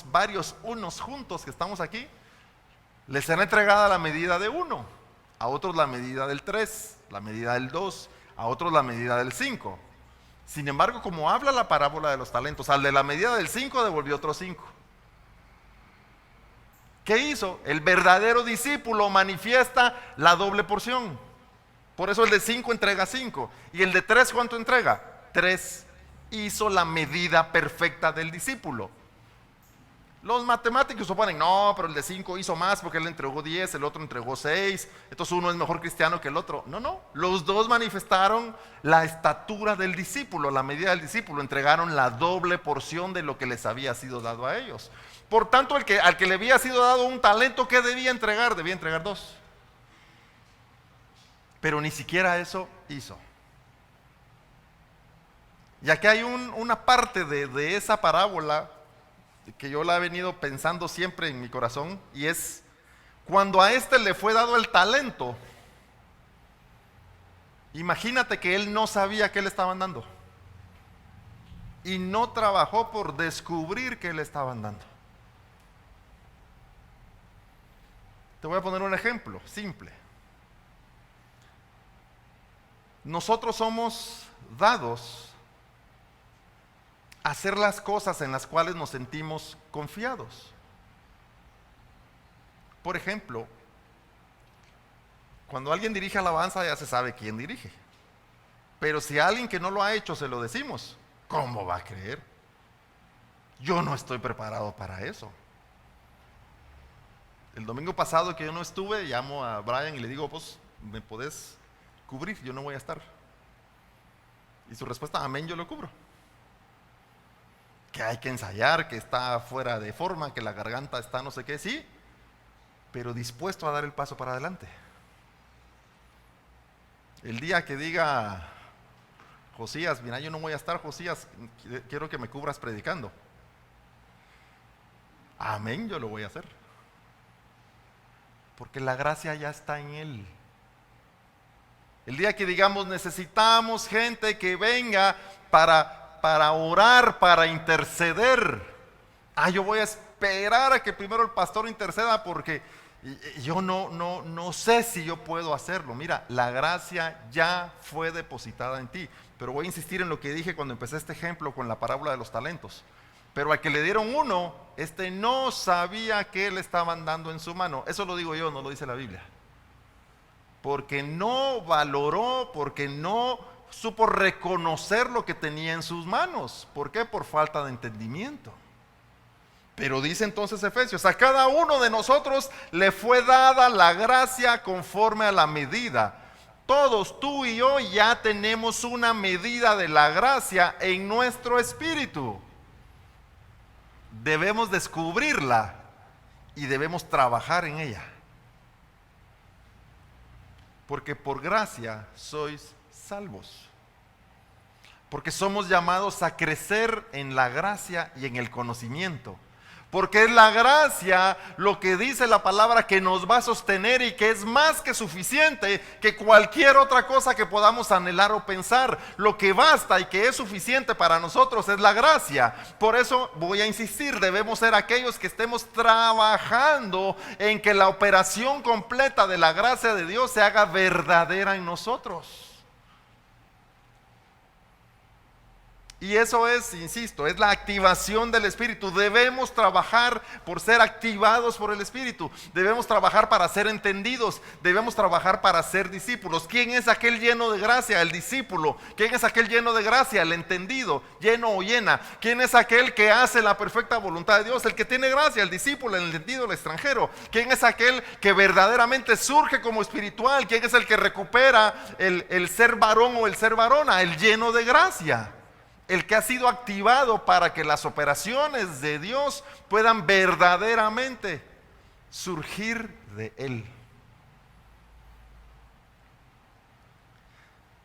A: varios unos juntos que estamos aquí, les será entregada la medida de 1, a otros la medida del 3, la medida del 2, a otros la medida del 5. Sin embargo, como habla la parábola de los talentos, al de la medida del 5 devolvió otros 5. ¿Qué hizo? El verdadero discípulo manifiesta la doble porción. Por eso el de 5 entrega 5. ¿Y el de 3 cuánto entrega? 3. Hizo la medida perfecta del discípulo. Los matemáticos suponen, no, pero el de 5 hizo más porque él le entregó 10, el otro entregó 6, entonces uno es mejor cristiano que el otro. No, los dos manifestaron la estatura del discípulo, la medida del discípulo, entregaron la doble porción de lo que les había sido dado a ellos. Por tanto, al que le había sido dado un talento, ¿qué debía entregar? Debía entregar 2. Pero ni siquiera eso hizo. Ya que hay una parte de esa parábola que yo la he venido pensando siempre en mi corazón, y es cuando a este le fue dado el talento, imagínate que él no sabía qué le estaban dando y no trabajó por descubrir qué le estaban dando. Te voy a poner un ejemplo simple. Nosotros somos dados hacer las cosas en las cuales nos sentimos confiados. Por ejemplo, cuando alguien dirige alabanza ya se sabe quién dirige. Pero si a alguien que no lo ha hecho se lo decimos, ¿cómo va a creer? Yo no estoy preparado para eso. El domingo pasado que yo no estuve, llamo a Brian y le digo, pues, ¿me podés cubrir? Yo no voy a estar. Y su respuesta, amén, yo lo cubro. Que hay que ensayar, que está fuera de forma, que la garganta está no sé qué, sí, pero dispuesto a dar el paso para adelante. El día que diga Josías, mira, yo no voy a estar, Josías, quiero que me cubras predicando. Amén, yo lo voy a hacer. Porque la gracia ya está en Él. El día que digamos necesitamos gente que venga para orar, para interceder. Yo voy a esperar a que primero el pastor interceda porque yo no sé si yo puedo hacerlo. Mira, la gracia ya fue depositada en ti. Pero voy a insistir en lo que dije cuando empecé este ejemplo con la parábola de los talentos. Pero al que le dieron uno, no sabía qué le estaban dando en su mano. Eso lo digo yo, no lo dice la Biblia. Porque no valoró, porque no supo reconocer lo que tenía en sus manos. ¿Por qué? Por falta de entendimiento. Pero dice entonces Efesios, a cada uno de nosotros le fue dada la gracia conforme a la medida. Todos, tú y yo, ya tenemos una medida de la gracia en nuestro espíritu. Debemos descubrirla y debemos trabajar en ella. Porque por gracia sois salvos. Porque somos llamados a crecer en la gracia y en el conocimiento. Porque es la gracia lo que dice la palabra que nos va a sostener y que es más que suficiente que cualquier otra cosa que podamos anhelar o pensar. Lo que basta y que es suficiente para nosotros es la gracia. Por eso voy a insistir, debemos ser aquellos que estemos trabajando en que la operación completa de la gracia de Dios se haga verdadera en nosotros. Y eso es, insisto, es la activación del Espíritu. Debemos trabajar por ser activados por el Espíritu. Debemos trabajar para ser entendidos. Debemos trabajar para ser discípulos. ¿Quién es aquel lleno de gracia? El discípulo. ¿Quién es aquel lleno de gracia? El entendido, lleno o llena. ¿Quién es aquel que hace la perfecta voluntad de Dios? El que tiene gracia, el discípulo, el entendido, el extranjero. ¿Quién es aquel que verdaderamente surge como espiritual? ¿Quién es el que recupera el ser varón o el ser varona? El lleno de gracia. El que ha sido activado para que las operaciones de Dios puedan verdaderamente surgir de Él.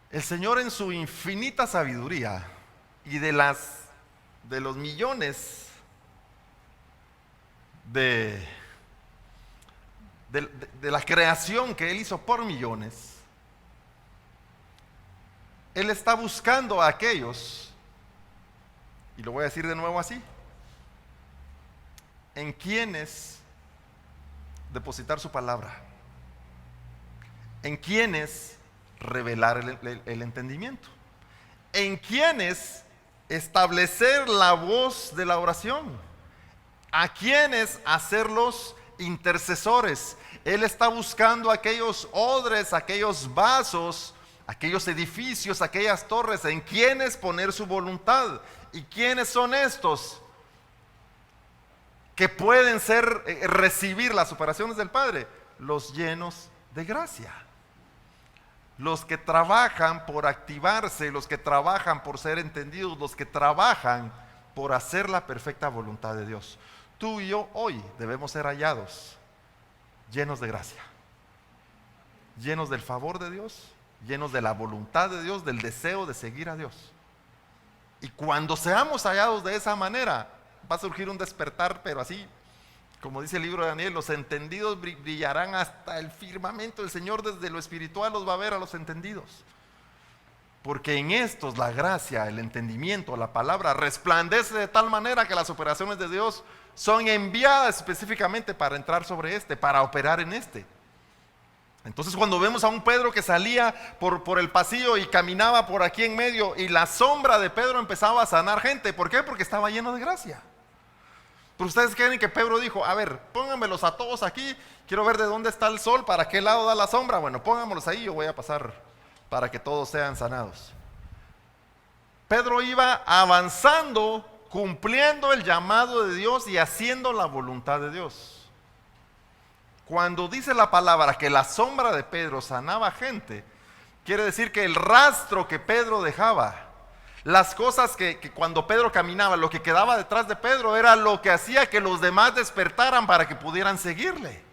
A: El Señor en su infinita sabiduría y de los millones de la creación que Él hizo por millones, Él está buscando a aquellos, y lo voy a decir de nuevo así, en quienes depositar su palabra, en quienes revelar el entendimiento, en quienes establecer la voz de la oración, a quienes hacerlos intercesores. Él está buscando aquellos odres, aquellos vasos, aquellos edificios, aquellas torres, en quienes poner su voluntad. ¿Y quiénes son estos que pueden recibir las operaciones del Padre? Los llenos de gracia. Los que trabajan por activarse, los que trabajan por ser entendidos, los que trabajan por hacer la perfecta voluntad de Dios. Tú y yo hoy debemos ser hallados llenos de gracia, llenos del favor de Dios, llenos de la voluntad de Dios, del deseo de seguir a Dios. Y cuando seamos hallados de esa manera, va a surgir un despertar, pero así, como dice el libro de Daniel, los entendidos brillarán hasta el firmamento. El Señor desde lo espiritual los va a ver a los entendidos. Porque en estos la gracia, el entendimiento, la palabra resplandece de tal manera que las operaciones de Dios son enviadas específicamente para entrar sobre para operar en Entonces cuando vemos a un Pedro que salía por el pasillo y caminaba por aquí en medio y la sombra de Pedro empezaba a sanar gente. ¿Por qué? Porque estaba lleno de gracia. Pero ustedes creen que Pedro dijo, a ver, pónganmelos a todos aquí, quiero ver de dónde está el sol, para qué lado da la sombra. Bueno, pónganmelos ahí, yo voy a pasar para que todos sean sanados. Pedro iba avanzando, cumpliendo el llamado de Dios y haciendo la voluntad de Dios. Cuando dice la palabra que la sombra de Pedro sanaba gente, quiere decir que el rastro que Pedro dejaba, las cosas que cuando Pedro caminaba, lo que quedaba detrás de Pedro era lo que hacía que los demás despertaran para que pudieran seguirle.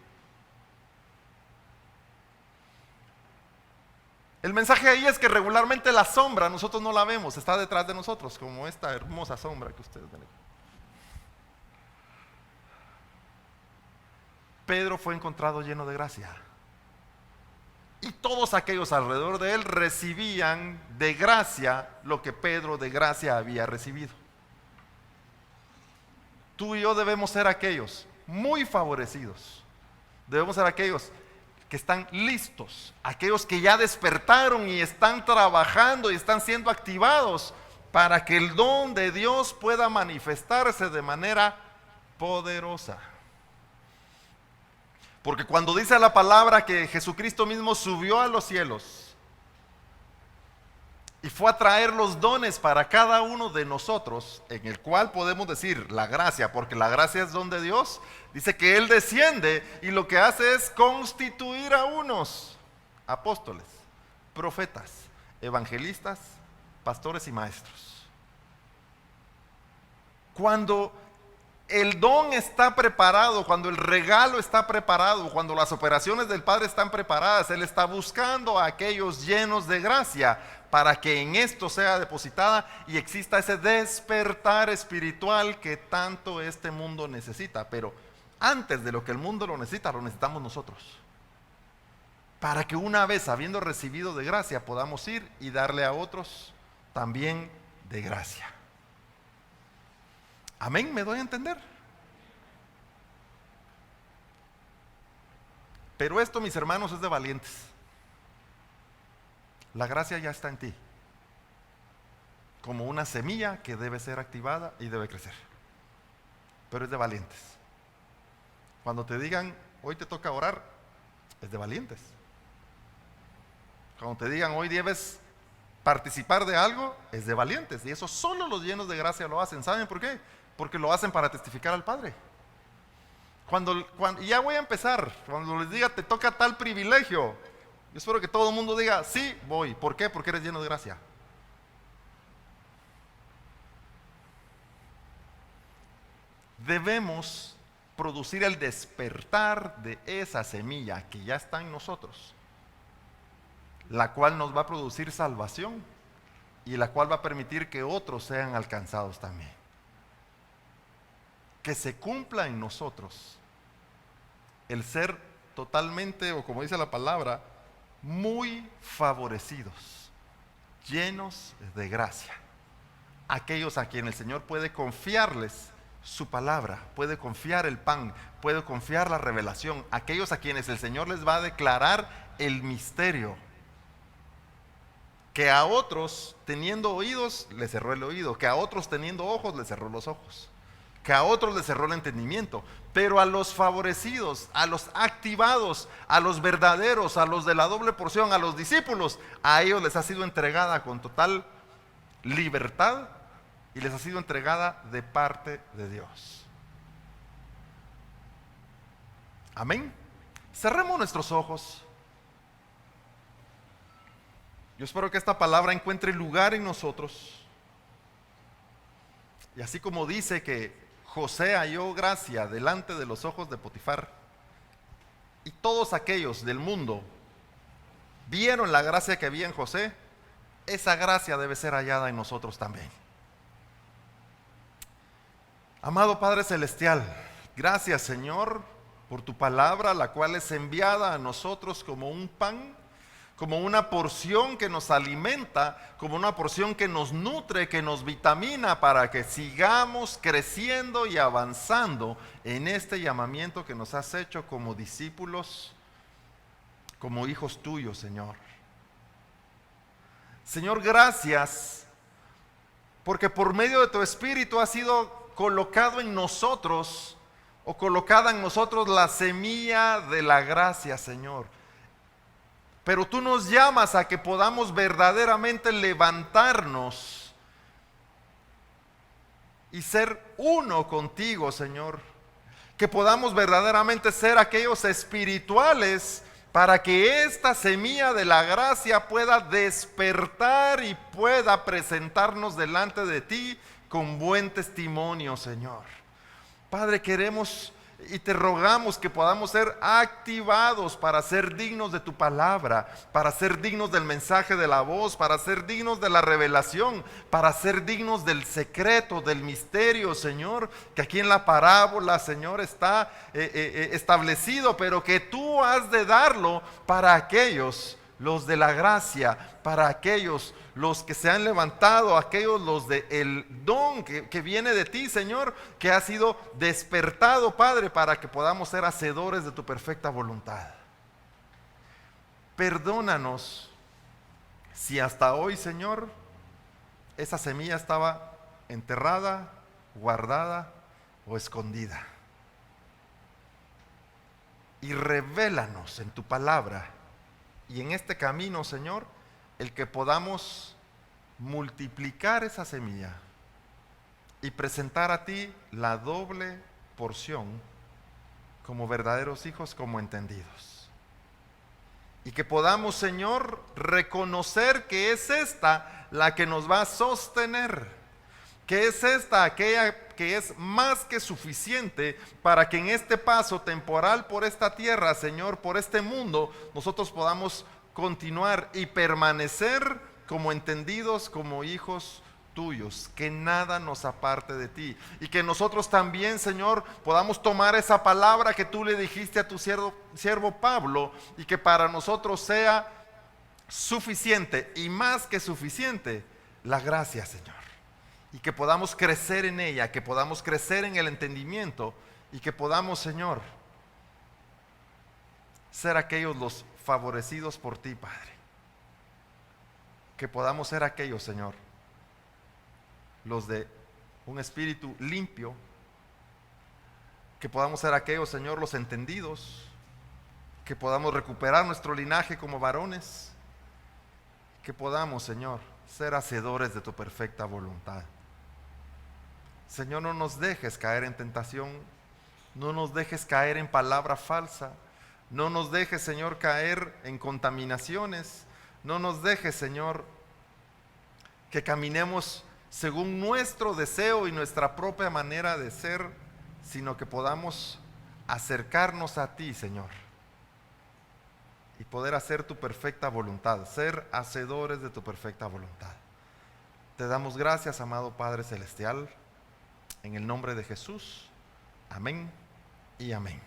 A: El mensaje ahí es que regularmente la sombra nosotros no la vemos, está detrás de nosotros, como esta hermosa sombra que ustedes ven. Pedro fue encontrado lleno de gracia. Y todos aquellos alrededor de él recibían de gracia lo que Pedro de gracia había recibido. Tú y yo debemos ser aquellos muy favorecidos. Debemos ser aquellos que están listos, aquellos que ya despertaron y están trabajando y están siendo activados para que el don de Dios pueda manifestarse de manera poderosa. Porque cuando dice la palabra que Jesucristo mismo subió a los cielos y fue a traer los dones para cada uno de nosotros, en el cual podemos decir la gracia, porque la gracia es don de Dios, dice que Él desciende y lo que hace es constituir a unos apóstoles, profetas, evangelistas, pastores y maestros. Cuando el don está preparado, cuando el regalo está preparado, cuando las operaciones del Padre están preparadas, Él está buscando a aquellos llenos de gracia para que en esto sea depositada y exista ese despertar espiritual que tanto este mundo necesita. Pero antes de lo que el mundo lo necesitamos nosotros. Para que una vez habiendo recibido de gracia podamos ir y darle a otros también de gracia. Amén, ¿me doy a entender? Pero esto, mis hermanos, es de valientes. La gracia ya está en ti, como una semilla que debe ser activada y debe crecer. Pero es de valientes. Cuando te digan, hoy te toca orar, es de valientes. Cuando te digan, hoy debes participar de algo, es de valientes. Y eso solo los llenos de gracia lo hacen. ¿Saben por qué? Porque lo hacen para testificar al Padre. Cuando ya voy a empezar, cuando les diga te toca tal privilegio, yo espero que todo el mundo diga, sí, voy. ¿Por qué? Porque eres lleno de gracia. Debemos producir el despertar de esa semilla que ya está en nosotros, la cual nos va a producir salvación y la cual va a permitir que otros sean alcanzados también. Que se cumpla en nosotros el ser totalmente, o como dice la palabra, muy favorecidos, llenos de gracia. Aquellos a quienes el Señor puede confiarles su palabra, puede confiar el pan, puede confiar la revelación. Aquellos a quienes el Señor les va a declarar el misterio. Que a otros teniendo oídos les cerró el oído, que a otros teniendo ojos les cerró los ojos, que a otros les cerró el entendimiento, pero a los favorecidos, a los activados, a los verdaderos, a los de la doble porción, a los discípulos, a ellos les ha sido entregada con total libertad y les ha sido entregada de parte de Dios. Amén. Cerremos nuestros ojos. Yo espero que esta palabra encuentre lugar en nosotros. Y así como dice que José halló gracia delante de los ojos de Potifar, y todos aquellos del mundo vieron la gracia que había en José, esa gracia debe ser hallada en nosotros también. Amado Padre Celestial, gracias Señor por tu palabra, la cual es enviada a nosotros como un pan, como una porción que nos alimenta, como una porción que nos nutre, que nos vitamina para que sigamos creciendo y avanzando en este llamamiento que nos has hecho como discípulos, como hijos tuyos, Señor. Señor, gracias, porque por medio de tu Espíritu ha sido colocado en nosotros, o colocada en nosotros la semilla de la gracia, Señor. Pero tú nos llamas a que podamos verdaderamente levantarnos y ser uno contigo, Señor. Que podamos verdaderamente ser aquellos espirituales para que esta semilla de la gracia pueda despertar y pueda presentarnos delante de ti con buen testimonio, Señor. Padre, queremos Y te rogamos que podamos ser activados para ser dignos de tu palabra, para ser dignos del mensaje de la voz, para ser dignos de la revelación, para ser dignos del secreto, del misterio, Señor, que aquí en la parábola, Señor, está establecido, pero que tú has de darlo para aquellos, los de la gracia, para aquellos los que se han levantado, aquellos los de el don que viene de ti, Señor, que ha sido despertado, Padre, para que podamos ser hacedores de tu perfecta voluntad. Perdónanos si hasta hoy, Señor, esa semilla estaba enterrada, guardada o escondida. Y revélanos en tu palabra y en este camino, Señor, el que podamos multiplicar esa semilla y presentar a ti la doble porción como verdaderos hijos, como entendidos. Y que podamos, Señor, reconocer que es esta la que nos va a sostener, que es esta aquella que es más que suficiente para que en este paso temporal por esta tierra, Señor, por este mundo, nosotros podamos continuar y permanecer como entendidos, como hijos tuyos, que nada nos aparte de ti. Y que nosotros también, Señor, podamos tomar esa palabra que tú le dijiste a tu siervo Pablo, y que para nosotros sea suficiente y más que suficiente la gracia, Señor. Y que podamos crecer en ella, que podamos crecer en el entendimiento, y que podamos, Señor, ser aquellos los favorecidos por ti, Padre. Que podamos ser aquellos, Señor, los de un espíritu limpio. Que podamos ser aquellos, Señor, los entendidos. Que podamos recuperar nuestro linaje como varones. Que podamos, Señor, ser hacedores de tu perfecta voluntad. Señor, no nos dejes caer en tentación. No nos dejes caer en palabra falsa. No nos dejes, Señor, caer en contaminaciones. No nos dejes, Señor, que caminemos según nuestro deseo y nuestra propia manera de ser, sino que podamos acercarnos a ti, Señor, y poder hacer tu perfecta voluntad, ser hacedores de tu perfecta voluntad. Te damos gracias, amado Padre Celestial, en el nombre de Jesús. Amén y amén.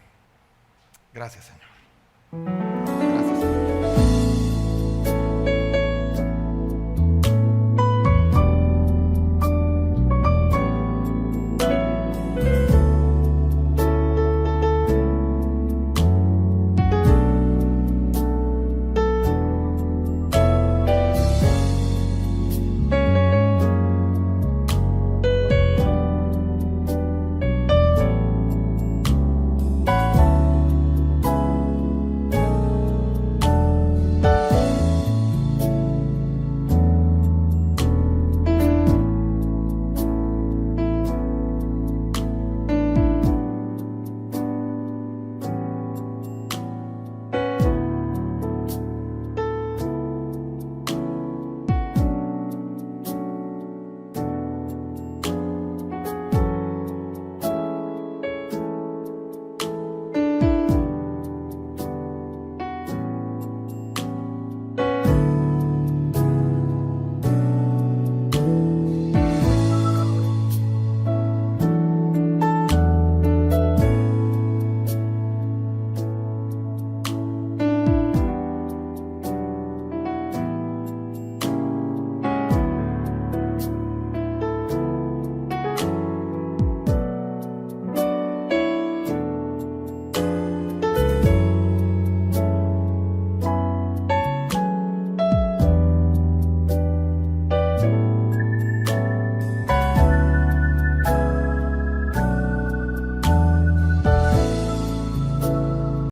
A: Gracias, Señor.